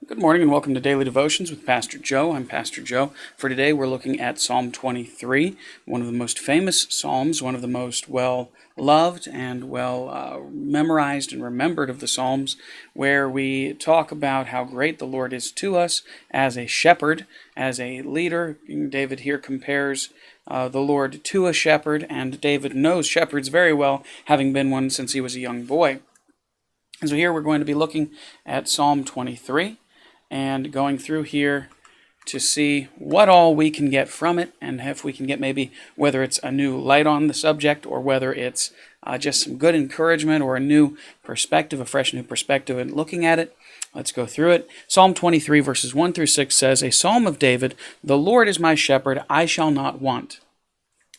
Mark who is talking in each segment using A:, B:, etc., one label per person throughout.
A: Good morning and welcome to Daily Devotions with Pastor Joe. I'm Pastor Joe. For today we're looking at Psalm 23, one of the most famous psalms, one of the most well-loved and well-memorized and remembered of the psalms, where we talk about how great the Lord is to us as a shepherd, as a leader. David here compares the Lord to a shepherd, and David knows shepherds very well, having been one since he was a young boy. And so here we're going to be looking at Psalm 23 and going through here to see what all we can get from it, and if we can get maybe whether it's a new light on the subject or whether it's just some good encouragement or a new perspective, a fresh new perspective in looking at it. Let's go through it. Psalm 23 verses 1 through 6 says, A psalm of David, The Lord is my shepherd, I shall not want.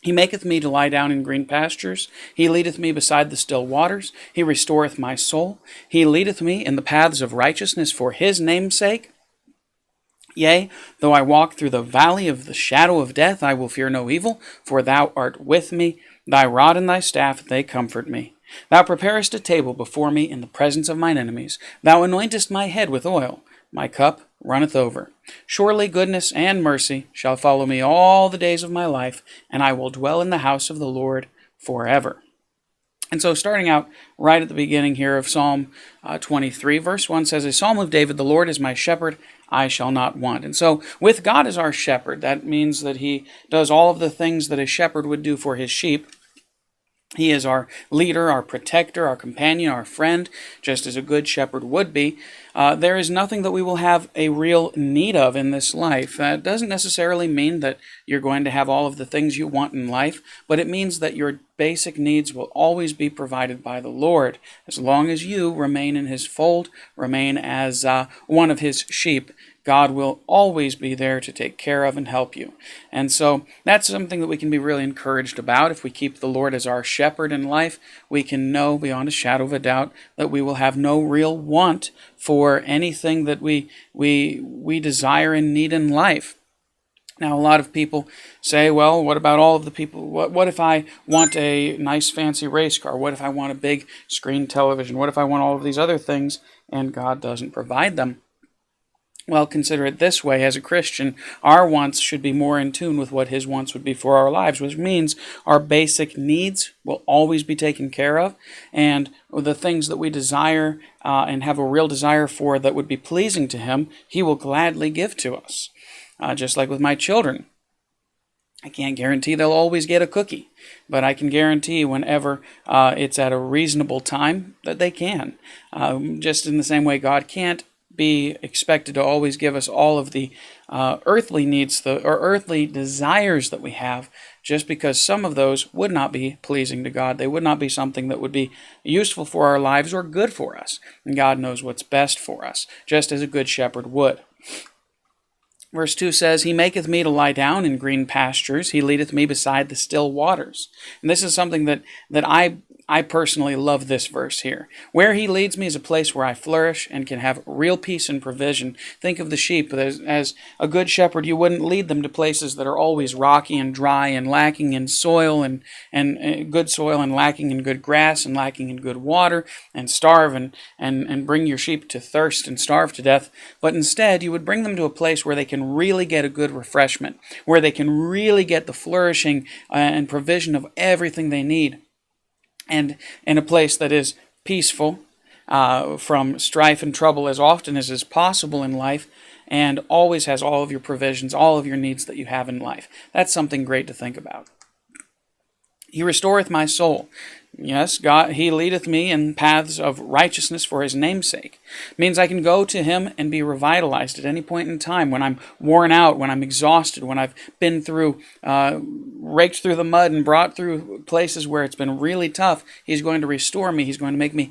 A: He maketh me to lie down in green pastures. He leadeth me beside the still waters. He restoreth my soul. He leadeth me in the paths of righteousness for his name's sake. Yea, though I walk through the valley of the shadow of death, I will fear no evil, for thou art with me. Thy rod and thy staff, they comfort me. Thou preparest a table before me in the presence of mine enemies. Thou anointest my head with oil. My cup runneth over. Surely goodness and mercy shall follow me all the days of my life, and I will dwell in the house of the Lord forever. And so starting out right at the beginning here of Psalm 23, verse 1 says, A psalm of David, The Lord is my shepherd, I shall not want. And so with God as our shepherd, that means that he does all of the things that a shepherd would do for his sheep. He is our leader, our protector, our companion, our friend, just as a good shepherd would be. There is nothing that we will have a real need of in this life. That doesn't necessarily mean that you're going to have all of the things you want in life, but it means that your basic needs will always be provided by the Lord, as long as you remain in his fold, remain as one of his sheep. God will always be there to take care of and help you. And so that's something that we can be really encouraged about. If we keep the Lord as our shepherd in life, we can know beyond a shadow of a doubt that we will have no real want for anything that we desire and need in life. Now, a lot of people say, well, what about all of the people? What if I want a nice fancy race car? What if I want a big screen television? What if I want all of these other things and God doesn't provide them? Well, consider it this way. As a Christian, our wants should be more in tune with what his wants would be for our lives, which means our basic needs will always be taken care of, and the things that we desire and have a real desire for that would be pleasing to him, he will gladly give to us. Just like with my children. I can't guarantee they'll always get a cookie, but I can guarantee whenever it's at a reasonable time that they can. Just in the same way God can't be expected to always give us all of the earthly needs or earthly desires that we have, just because some of those would not be pleasing to God. They would not be something that would be useful for our lives or good for us. And God knows what's best for us, just as a good shepherd would. Verse 2 says, He maketh me to lie down in green pastures. He leadeth me beside the still waters. And this is something that I personally love this verse here. Where he leads me is a place where I flourish and can have real peace and provision. Think of the sheep. As a good shepherd, you wouldn't lead them to places that are always rocky and dry and lacking in soil and good soil and lacking in good grass and lacking in good water and starve and bring your sheep to thirst and starve to death. But instead, you would bring them to a place where they can really get a good refreshment, where they can really get the flourishing and provision of everything they need. And in a place that is peaceful from strife and trouble as often as is possible in life, and always has all of your provisions, all of your needs that you have in life. That's something great to think about. He restoreth my soul. Yes, God, he leadeth me in paths of righteousness for his name's sake. It means I can go to him and be revitalized at any point in time when I'm worn out, when I'm exhausted, when I've been through, raked through the mud and brought through places where it's been really tough. He's going to restore me. He's going to make me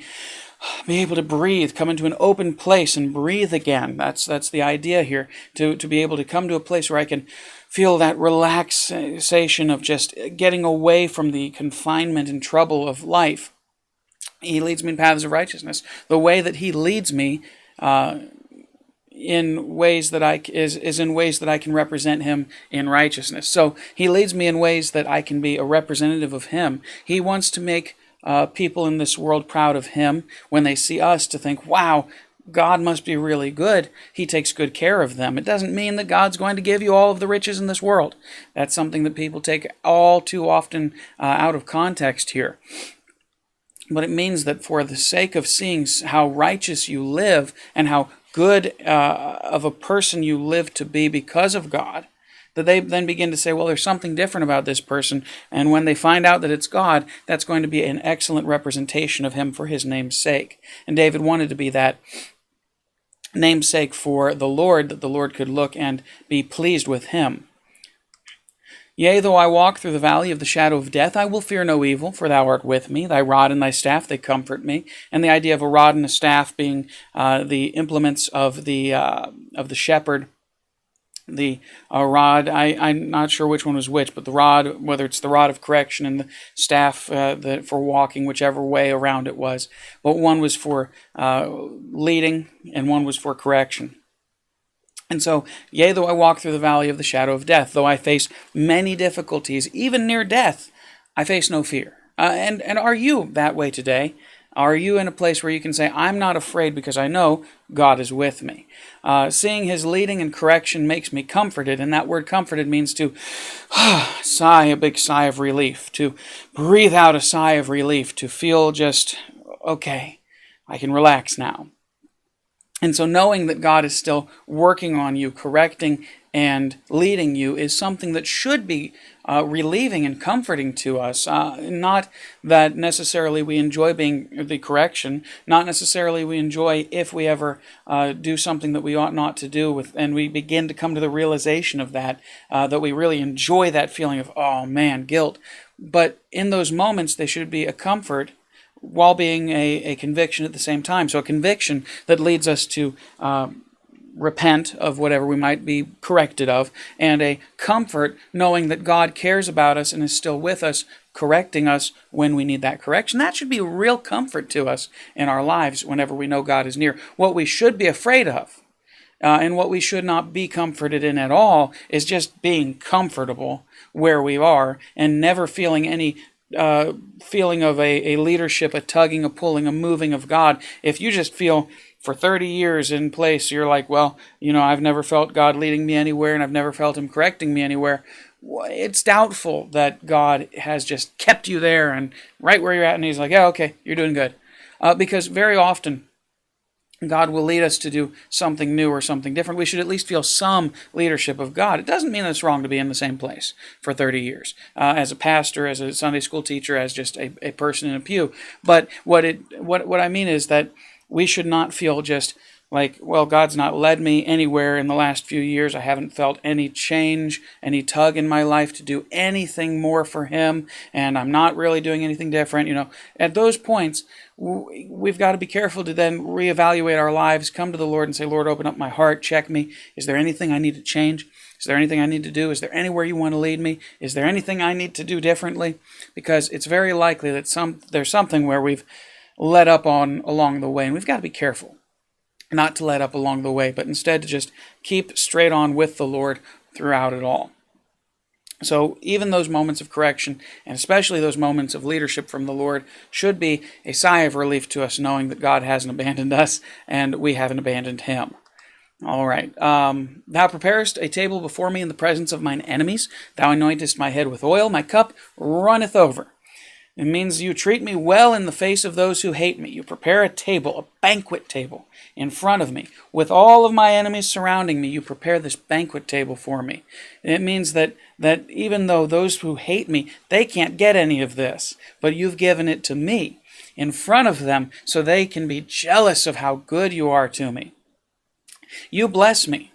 A: be able to breathe, come into an open place and breathe again. That's the idea here, to be able to come to a place where I can feel that relaxation of just getting away from the confinement and trouble of life. He leads me in paths of righteousness. The way that he leads me in ways that is in ways that I can represent him in righteousness. So he leads me in ways that I can be a representative of him. He wants to make people in this world proud of him when they see us, to think, wow, God must be really good. He takes good care of them. It doesn't mean that God's going to give you all of the riches in this world. That's something that people take all too often out of context here. But it means that for the sake of seeing how righteous you live and how good of a person you live to be because of God, that they then begin to say, well, there's something different about this person. And when they find out that it's God, that's going to be an excellent representation of him for his name's sake. And David wanted to be that namesake for the Lord, that the Lord could look and be pleased with him. Yea, though I walk through the valley of the shadow of death, I will fear no evil, for thou art with me. Thy rod and thy staff, they comfort me. And the idea of a rod and a staff being the implements of the shepherd. The rod, I'm not sure which one was which, but the rod, whether it's the rod of correction and the staff for walking, whichever way around it was. But one was for leading and one was for correction. And so, yea, though I walk through the valley of the shadow of death, though I face many difficulties, even near death, I face no fear. And are you that way today? Are you in a place where you can say, I'm not afraid because I know God is with me? Seeing his leading and correction makes me comforted, and that word comforted means to sigh a big sigh of relief, to breathe out a sigh of relief, to feel just, okay, I can relax now. And so knowing that God is still working on you, correcting and leading you is something that should be relieving and comforting to us. Not that necessarily we enjoy being the correction, not necessarily we enjoy if we ever do something that we ought not to do, and we begin to come to the realization of that, that we really enjoy that feeling of, oh man, guilt. But in those moments, they should be a comfort while being a conviction at the same time. So a conviction that leads us to repent of whatever we might be corrected of, and a comfort knowing that God cares about us and is still with us, correcting us when we need that correction. That should be a real comfort to us in our lives whenever we know God is near. What we should be afraid of, and what we should not be comforted in at all, is just being comfortable where we are and never feeling any feeling of a leadership, a tugging, a pulling, a moving of God. If you just feel for 30 years in place, you're like, well, I've never felt God leading me anywhere and I've never felt him correcting me anywhere. It's doubtful that God has just kept you there and right where you're at, and he's like, yeah, okay, you're doing good. Because very often God will lead us to do something new or something different. We should at least feel some leadership of God. It doesn't mean that it's wrong to be in the same place for 30 years, as a pastor, as a Sunday school teacher, as just a person in a pew. But what I mean is that we should not feel just like, well, God's not led me anywhere in the last few years. I haven't felt any change, any tug in my life to do anything more for him, and I'm not really doing anything different. At those points, we've got to be careful to then reevaluate our lives, come to the Lord and say, Lord, open up my heart, check me. Is there anything I need to change? Is there anything I need to do? Is there anywhere you want to lead me? Is there anything I need to do differently? Because it's very likely that there's something where we've let up on along the way, and we've got to be careful not to let up along the way, but instead to just keep straight on with the Lord throughout it all. So even those moments of correction, and especially those moments of leadership from the Lord, should be a sigh of relief to us, knowing that God hasn't abandoned us and we haven't abandoned him. All right. Thou preparest a table before me in the presence of mine enemies. Thou anointest my head with oil. My cup runneth over. It means you treat me well in the face of those who hate me. You prepare a table, a banquet table, in front of me. With all of my enemies surrounding me, you prepare this banquet table for me. It means that even though those who hate me, they can't get any of this, but you've given it to me in front of them so they can be jealous of how good you are to me. You bless me.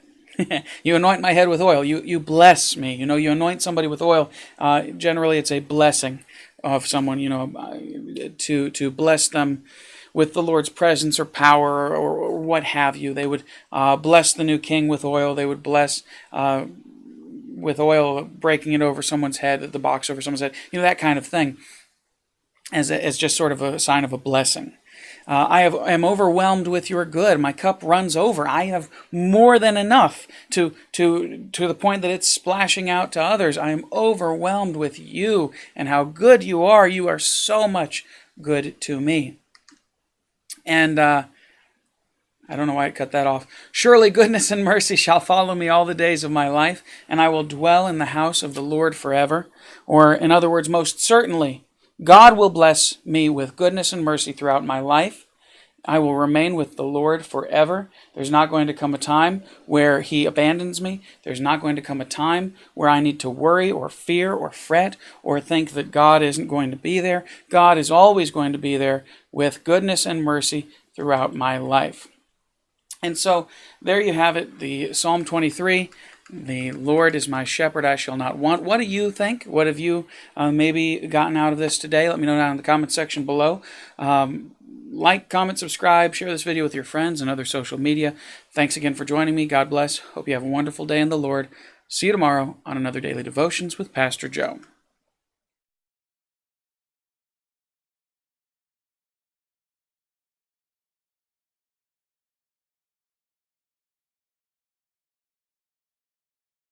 A: You anoint my head with oil. You bless me. You anoint somebody with oil. Generally, it's a blessing of someone, to bless them with the Lord's presence or power or what have you. They would bless the new king with oil. They would bless with oil, breaking it over someone's head, the box over someone's head, that kind of thing, as just sort of a sign of a blessing. I am overwhelmed with your good. My cup runs over. I have more than enough to the point that it's splashing out to others. I am overwhelmed with you and how good you are. You are so much good to me. And I don't know why I cut that off. Surely goodness and mercy shall follow me all the days of my life, and I will dwell in the house of the Lord forever. Or, in other words, most certainly, God will bless me with goodness and mercy throughout my life. I will remain with the Lord forever. There's not going to come a time where He abandons me. There's not going to come a time where I need to worry or fear or fret or think that God isn't going to be there. God is always going to be there with goodness and mercy throughout my life. And so there you have it, the Psalm 23. The Lord is my shepherd, I shall not want. What do you think? What have you maybe gotten out of this today? Let me know down in the comment section below. Like, comment, subscribe, share this video with your friends and other social media. Thanks again for joining me. God bless. Hope you have a wonderful day in the Lord. See you tomorrow on another Daily Devotions with Pastor Joe.